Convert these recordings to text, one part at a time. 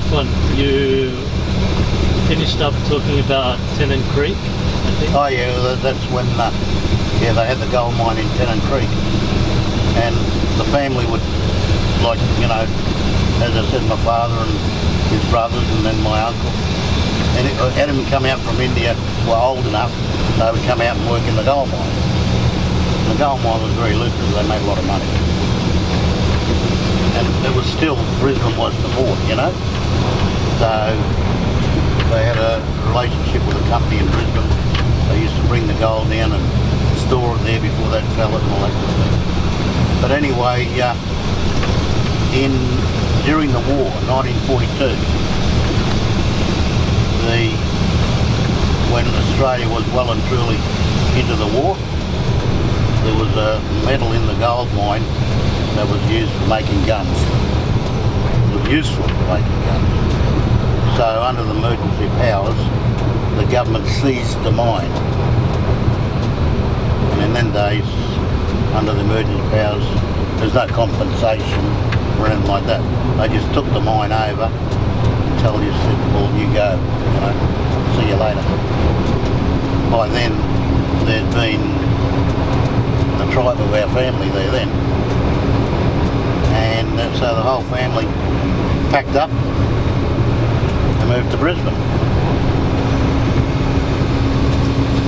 last one, you finished up talking about Tennant Creek, I think. Oh yeah, that's when they had the gold mine in Tennant Creek, and the family would, like, you know, as I said, my father and his brothers and then my uncle, and had them come out from India, were old enough, they would come out and work in the gold mine. The gold mine was very lucrative, they made a lot of money. And it was still, Brisbane was the port, you know. So they had a relationship with a company in Brisbane. They used to bring the gold down and store it there before they'd sell it and all that sort of thing. But anyway, during the war, 1942, when Australia was well and truly into the war, there was a metal in the gold mine that was used for making guns. It was useful for making guns. So under the emergency powers, the government seized the mine. And in them days, under the emergency powers, there's no compensation or anything like that. They just took the mine over and told you, said, well, you go, you know, see you later. By then, there'd been a tribe of our family there then. And so the whole family packed up and moved to Brisbane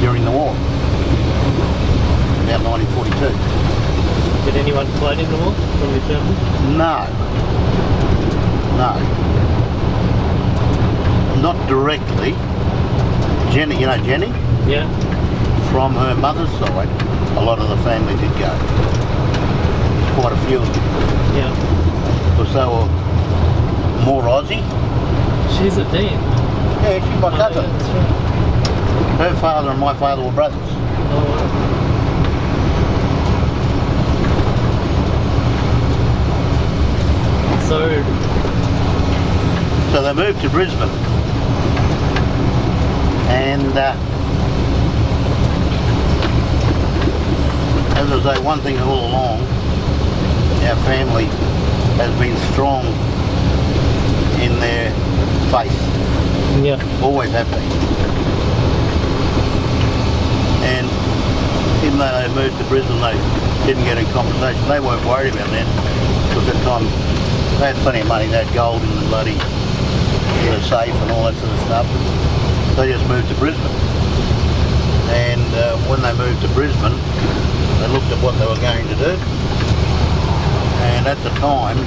during the war, about 1942. Did anyone fight in the war from your family? No. Not directly. Jenny, you know Jenny? Yeah. From her mother's side, a lot of the family did go. Quite a few of them. Yeah. Because they were more Aussie. She's a Deen. Yeah, she's my cousin. Yeah, that's right. Her father and my father were brothers. Oh, wow. So they moved to Brisbane, and as I say, one thing all along, our family has been strong in their faith. Yeah. Always have been. And even though they moved to Brisbane, they didn't get a compensation. They weren't worried about that, because at the time they had plenty of money. They had gold in the bloody safe and all that sort of stuff. They just moved to Brisbane. And when they moved to Brisbane, they looked at what they were going to do. And at the time,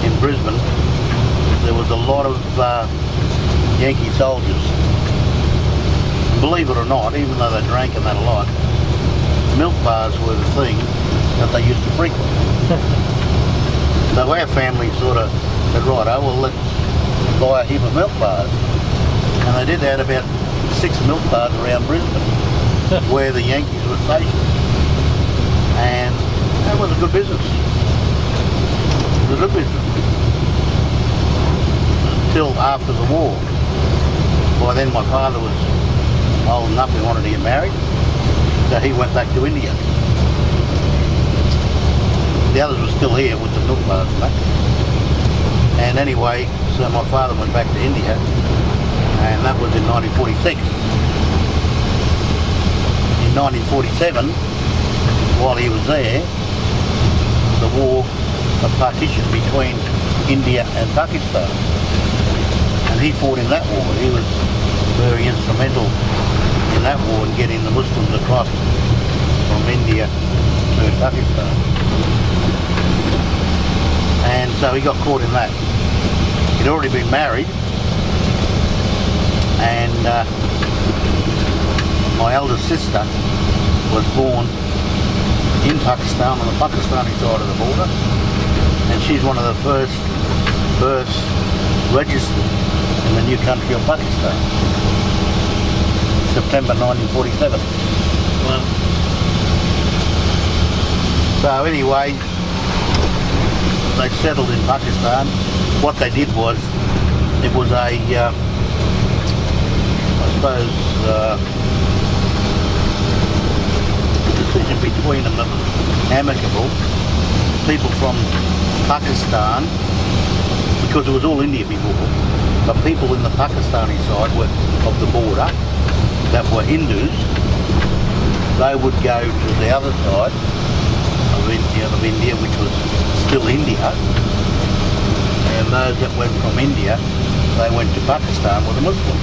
in Brisbane, there was a lot of Yankee soldiers. Believe it or not, even though they drank and that a lot, milk bars were the thing that they used to frequent. So our family sort of said, right, oh, well, let's buy a heap of milk bars. And they did that, about 6 milk bars around Brisbane, where the Yankees were stationed. And that was a good business. It was a good business. Until after the war. By then my father was old enough, he wanted to get married, so he went back to India. The others were still here with the milk bars and that. And anyway, so my father went back to India, and that was in 1946. In 1947, while he was there, the war, a partition between India and Pakistan. And he fought in that war. He was very instrumental in that war in getting the Muslims across from India to Pakistan. And so he got caught in that. He'd already been married, and my eldest sister was born in Pakistan, on the Pakistani side of the border, and she's one of the first births registered in the new country of Pakistan. September 1947. Wow. So anyway, they settled in Pakistan. What they did was, it was a, I suppose, decision between them that was amicable. People from Pakistan, because it was all India before, But people in the Pakistani side of the border that were Hindus, they would go to the other side of India, which was still India, and those that went from India, they went to Pakistan with the Muslims.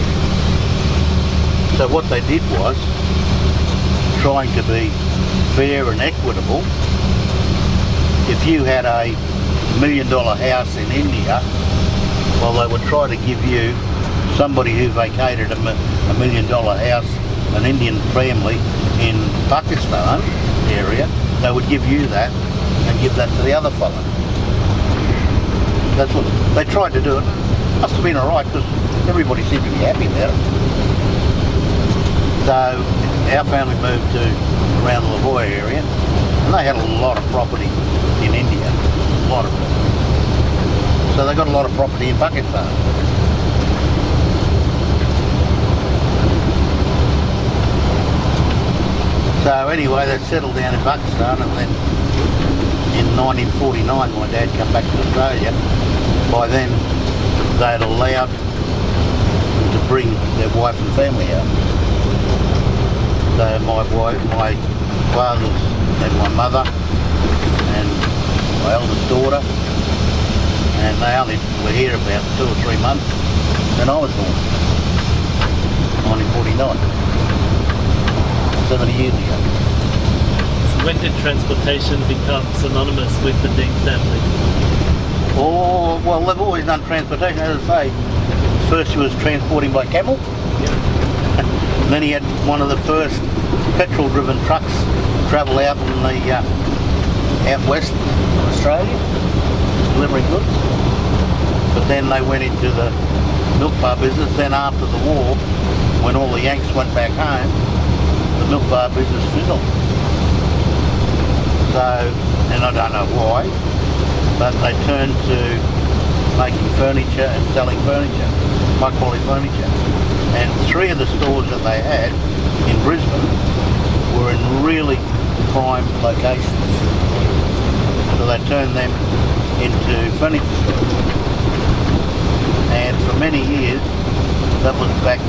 So what they did was, trying to be fair and equitable, if you had a $1 million house in India, well, they would try to give you somebody who vacated a $1 million house, an Indian family in Pakistan area, they would give you that and give that to the other fella. That's what they tried to do. It must have been alright because everybody seemed to be happy about it. So our family moved to around the Lahore area, and they had a lot of property in India, a lot of it. So they got a lot of property in Pakistan. So anyway, they settled down in Pakistan, and then in 1949 my dad came back to Australia. By then they'd allowed them to bring their wife and family out. So my father's and my mother and my eldest daughter, and they only were here about 2 or 3 months when I was born, 1949. 70 years ago. So when did transportation become synonymous with the Deen family? Oh, well, they've always done transportation, as I say. First he was transporting by camel. Yeah. And then he had one of the first petrol-driven trucks travel out in the out west of Australia, delivering goods. But then they went into the milk bar business. Then after the war, when all the Yanks went back home, the milk bar business fizzled. So, and I don't know why, but they turned to making furniture and selling furniture, high quality furniture. And 3 of the stores that they had in Brisbane were in really prime locations. So they turned them into furniture stores. And for many years, that was about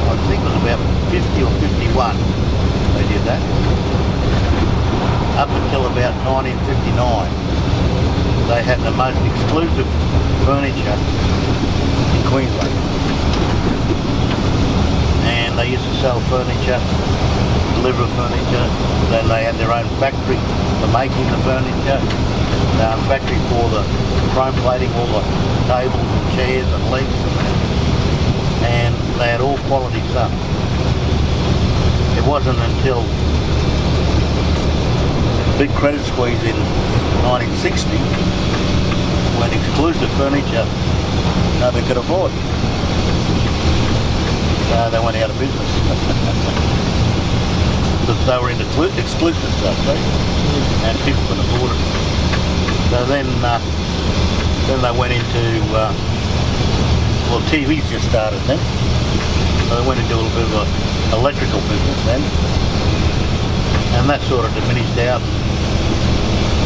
I think it was about 50 or 51 they did that. Up until about 1959, they had the most exclusive furniture in Queensland. And they used to sell furniture, deliver furniture, then they had their own factory for making the furniture, factory for the chrome plating, all the tables and chairs and legs and that. And they had all quality stuff. It wasn't until the big credit squeeze in 1960 when exclusive furniture nobody could afford. So they went out of business. Because they were into exclusive stuff, see? And people couldn't afford it. So then they went into well, TV's just started then, so they went into a little bit of an electrical business then, and that sort of diminished out.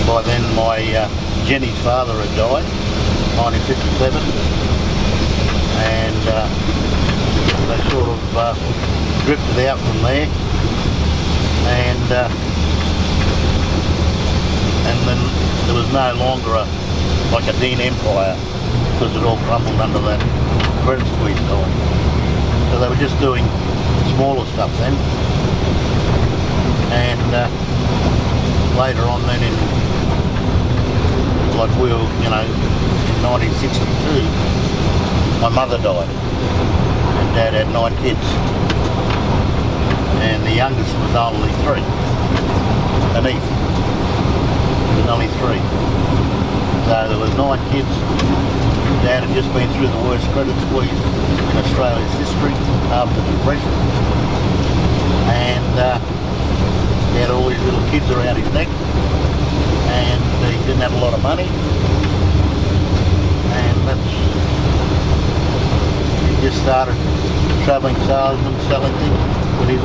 By then my Jenny's father had died, 1957, and they sort of drifted out from there, and then there was no longer like a Deen empire, because it all crumbled under that credit squeeze time. So they were just doing smaller stuff then. And later on then in 1962, my mother died. And Dad had 9 kids. And the youngest was only 3. Anif was only 3. So there was 9 kids. Dad had just been through the worst credit squeeze in Australia's history after the Depression. And he had all these little kids around his neck. And he didn't have a lot of money. And he just started travelling salesman, selling things. But he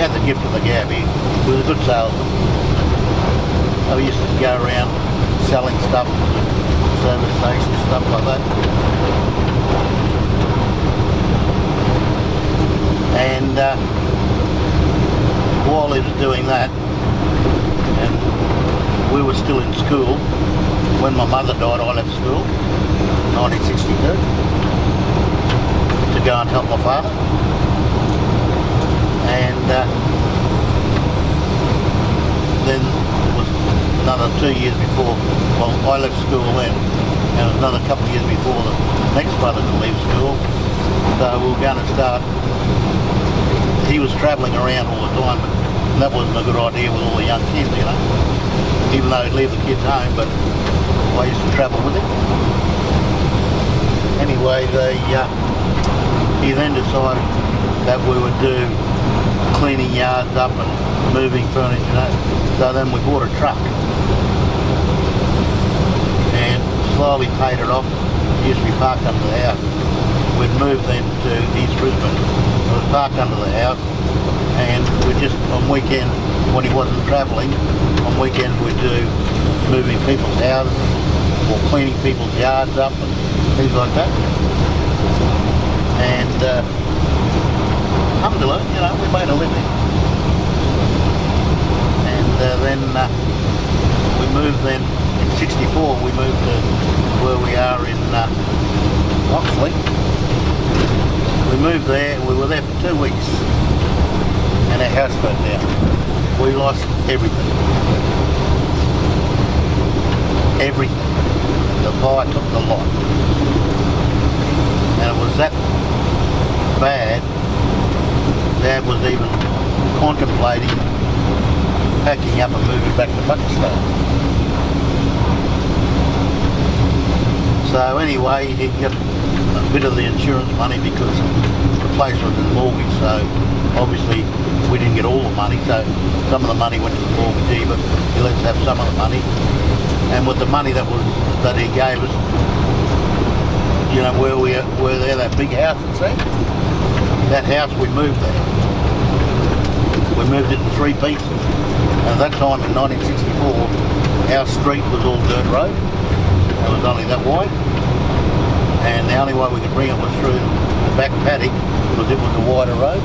had the gift of the gab. He was a good salesman. So he used to go around selling stuff service stations, stuff like that. And while he was doing that, and we were still in school, when my mother died, I left school, 1962, to go and help my father. And then it was another 2 years before, well, I left school then, and it was another couple of years before the next brother to leave school. So we were going to start, he was travelling around all the time, and that wasn't a good idea with all the young kids, you know, even though he'd leave the kids home, but I used to travel with him. Anyway, he then decided that we would do cleaning yards up and moving furniture, you know. So then we bought a truck and slowly paid it off. It used to be parked under the house. We'd moved then to East Brisbane. It was parked under the house, and we just, on weekend, when he wasn't travelling, on weekends we'd do moving people's houses or cleaning people's yards up and things like that. And alhamdulillah, you know, we made a living. And then we moved then, in 64, we moved to where we are in Oxley. We moved there, we were there for 2 weeks, and our house burnt down. We lost everything. Everything. The fire took the lot. And it was that bad, Dad was even contemplating packing up and moving back to Pakistan. So anyway, he got a bit of the insurance money because the place was in mortgage, so obviously we didn't get all the money, so some of the money went to the mortgagee, but he let us have some of the money. And with the money that he gave us, you know, where we were there, that big house, see? That house, we moved there. We moved it in 3 pieces. And at that time in 1964, our street was all dirt road. It was only that wide. And the only way we could bring it was through the back paddock, because it was a wider road.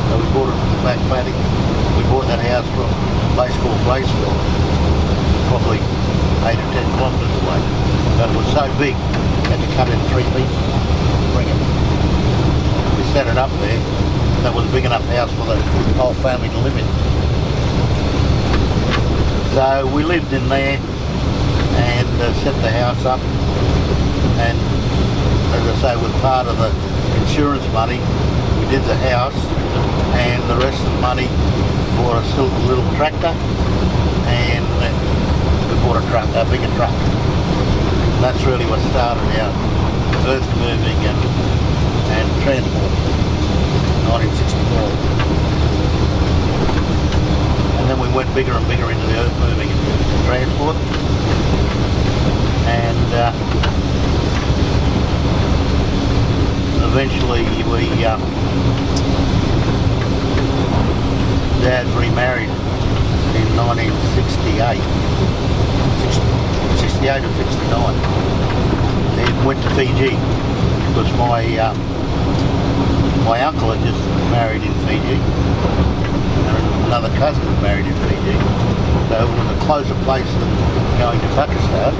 So we bought it from the back paddock. We bought that house from a place called Blaceville, probably 8 or 10 kilometres away. But it was so big, we had to cut it in 3 pieces to bring it. We set it up there. That was a big enough house for the whole family to live in. So we lived in there and set the house up, and as I say, with part of the insurance money, we did the house, and the rest of the money bought a little tractor, and we bought a bigger truck. And that's really what started our earth moving and transport in 1964. And then we went bigger and bigger into the earth moving and transport. And eventually Dad remarried in 1968. 68 or 69. He went to Fiji because my uncle had just married in Fiji, and another cousin had married in Fiji. So it was a closer place than going to Pakistan,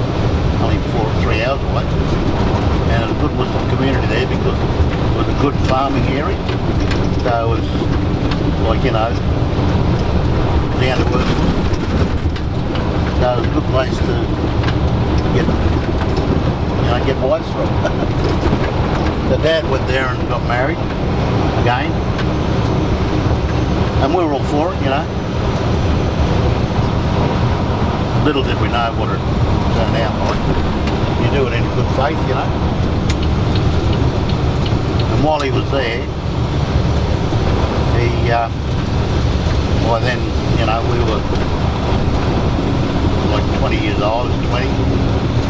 only 4 or 3 hours away. And a good Muslim community there because it was a good farming area. So it was like, you know, down to earth. So it was a good place to get wives from. So Dad went there and got married again. And we were all for it, you know. Little did we know what it turned out like. You do it in good faith, you know. And while he was there, well then, you know, we were like 20 years old, I was 20.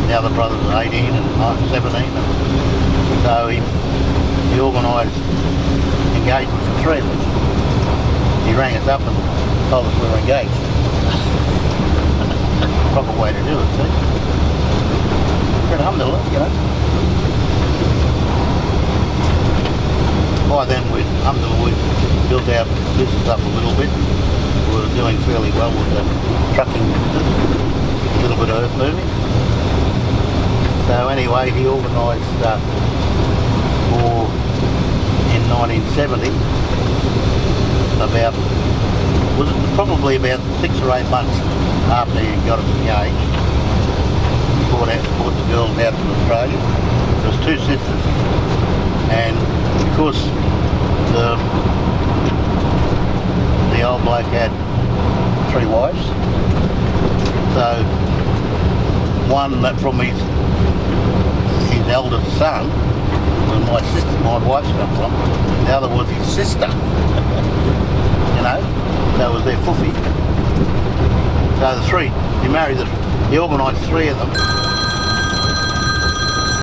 The other brothers were 18 and I was 17. And so he organised engagement for 3 of us. He rang us up and told us we were engaged. Proper way to do it, see? I said, alhamdulillah, you know. By then, alhamdulillah, we built our business up a little bit. We were doing fairly well with the trucking business, a little bit of earth moving. So anyway, he organised in 1970, probably about 6 or 8 months after he got us engaged, brought the girls out to Australia. There was 2 sisters, and because the old bloke had 3 wives, so one that from his eldest son, where my wife's come from, the other was his sister. You know, that was their foofy. So the 3, he organised 3 of them.